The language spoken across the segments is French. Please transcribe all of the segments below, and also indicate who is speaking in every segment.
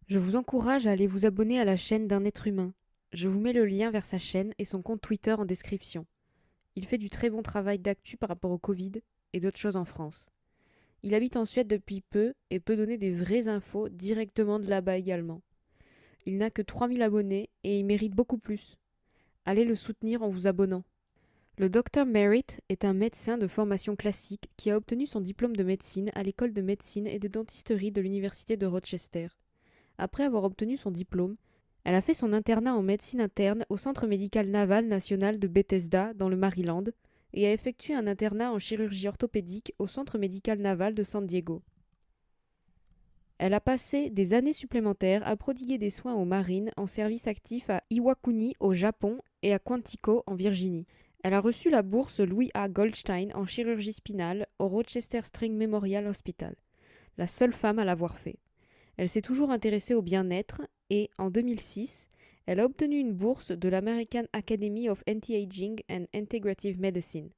Speaker 1: Je vous encourage à aller vous abonner à la chaîne d'un être humain. Je vous mets le lien vers sa chaîne et son compte Twitter en description. Il fait du très bon travail d'actu par rapport au Covid et d'autres choses en France. Il habite en Suède depuis peu et peut donner des vraies infos directement de là-bas également. Il n'a que 3000 abonnés et il mérite beaucoup plus. Allez le soutenir en vous abonnant. Le Dr Merritt est un médecin de formation classique qui a obtenu son diplôme de médecine à l'école de médecine et de dentisterie de l'université de Rochester. Après avoir obtenu son diplôme, elle a fait son internat en médecine interne au Centre médical naval national de Bethesda, dans le Maryland, et a effectué un internat en chirurgie orthopédique au Centre médical naval de San Diego. Elle a passé des années supplémentaires à prodiguer des soins aux marines en service actif à Iwakuni au Japon et à Quantico en Virginie. Elle a reçu la bourse Louis A. Goldstein en chirurgie spinale au Rochester String Memorial Hospital, la seule femme à l'avoir fait. Elle s'est toujours intéressée au bien-être et, en 2006, elle a obtenu une bourse de l'American Academy of Anti-Aging and Integrative Medicine.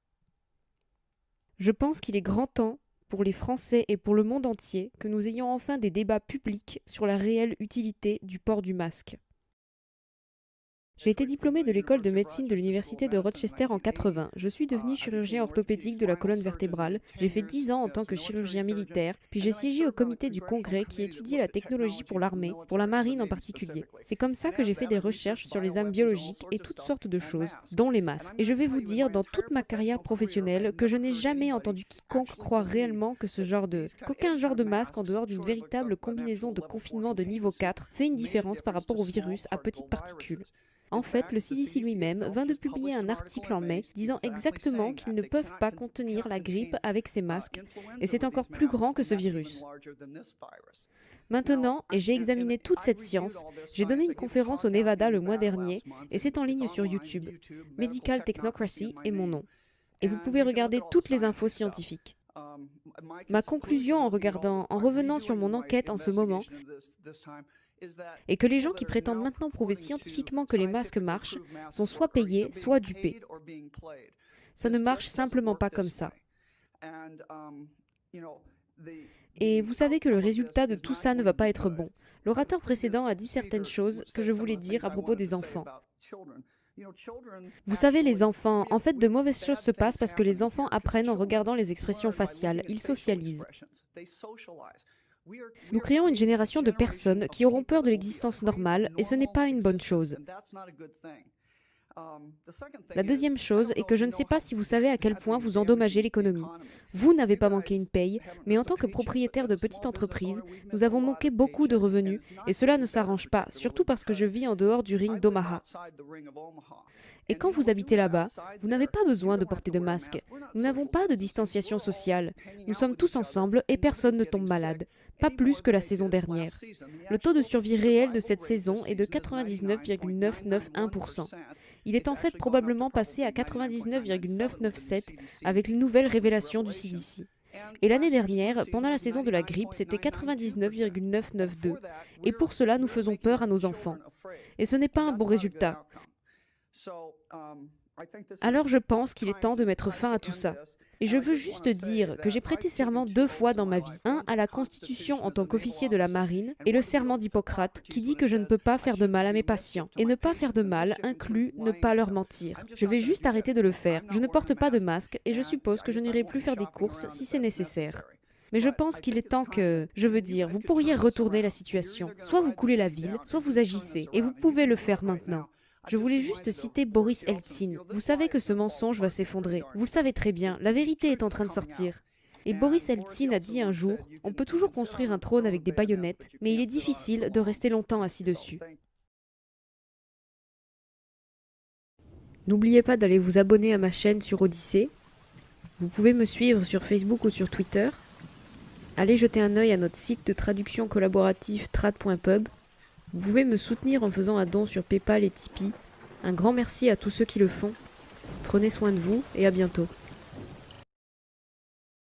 Speaker 1: Je pense qu'il est grand temps, pour les Français et pour le monde entier, que nous ayons enfin des débats publics sur la réelle utilité du port du masque. J'ai été diplômée de l'école de médecine de l'université de Rochester en 80. Je suis devenue chirurgien orthopédique de la colonne vertébrale. J'ai fait 10 ans en tant que chirurgien militaire, puis j'ai siégé au comité du Congrès qui étudiait la technologie pour l'armée, pour la marine en particulier. C'est comme ça que j'ai fait des recherches sur les armes biologiques et toutes sortes de choses, dont les masques. Et je vais vous dire, dans toute ma carrière professionnelle, que je n'ai jamais entendu quiconque croire réellement qu'aucun genre de masque en dehors d'une véritable combinaison de confinement de niveau 4 fait une différence par rapport au virus à petites particules. En fait, le CDC lui-même vient de publier un article en mai disant exactement qu'ils ne peuvent pas contenir la grippe avec ces masques, et c'est encore plus grand que ce virus. Maintenant, et j'ai examiné toute cette science, j'ai donné une conférence au Nevada le mois dernier, et c'est en ligne sur YouTube. Medical Technocracy est mon nom. Et vous pouvez regarder toutes les infos scientifiques. Ma conclusion en revenant sur mon enquête en ce moment, et que les gens qui prétendent maintenant prouver scientifiquement que les masques marchent sont soit payés, soit dupés. Ça ne marche simplement pas comme ça. Et vous savez que le résultat de tout ça ne va pas être bon. L'orateur précédent a dit certaines choses que je voulais dire à propos des enfants. Vous savez, les enfants, en fait, de mauvaises choses se passent parce que les enfants apprennent en regardant les expressions faciales. Ils socialisent. Nous créons une génération de personnes qui auront peur de l'existence normale et ce n'est pas une bonne chose. La deuxième chose est que je ne sais pas si vous savez à quel point vous endommagez l'économie. Vous n'avez pas manqué une paye, mais en tant que propriétaire de petite entreprise, nous avons manqué beaucoup de revenus et cela ne s'arrange pas, surtout parce que je vis en dehors du ring d'Omaha. Et quand vous habitez là-bas, vous n'avez pas besoin de porter de masque. Nous n'avons pas de distanciation sociale. Nous sommes tous ensemble et personne ne tombe malade. Pas plus que la saison dernière. Le taux de survie réel de cette saison est de 99,991%. Il est en fait probablement passé à 99,997 avec les nouvelles révélations du CDC. Et l'année dernière, pendant la saison de la grippe, c'était 99,992. Et pour cela, nous faisons peur à nos enfants. Et ce n'est pas un bon résultat. Alors je pense qu'il est temps de mettre fin à tout ça. Et je veux juste dire que j'ai prêté serment 2 fois dans ma vie. Un à la Constitution en tant qu'officier de la marine et le serment d'Hippocrate qui dit que je ne peux pas faire de mal à mes patients. Et ne pas faire de mal inclut ne pas leur mentir. Je vais juste arrêter de le faire. Je ne porte pas de masque et je suppose que je n'irai plus faire des courses si c'est nécessaire. Mais je pense qu'il est temps vous pourriez retourner la situation. Soit vous coulez la ville, soit vous agissez. Et vous pouvez le faire maintenant. Je voulais juste citer Boris Eltsine. Vous savez que ce mensonge va s'effondrer. Vous le savez très bien, la vérité est en train de sortir. Et Boris Eltsine a dit un jour, on peut toujours construire un trône avec des baïonnettes, mais il est difficile de rester longtemps assis dessus. N'oubliez pas d'aller vous abonner à ma chaîne sur Odyssée. Vous pouvez me suivre sur Facebook ou sur Twitter. Allez jeter un œil à notre site de traduction collaborative trad.pub. Vous pouvez me soutenir en faisant un don sur PayPal et Tipeee. Un grand merci à tous ceux qui le font. Prenez soin de vous et à bientôt.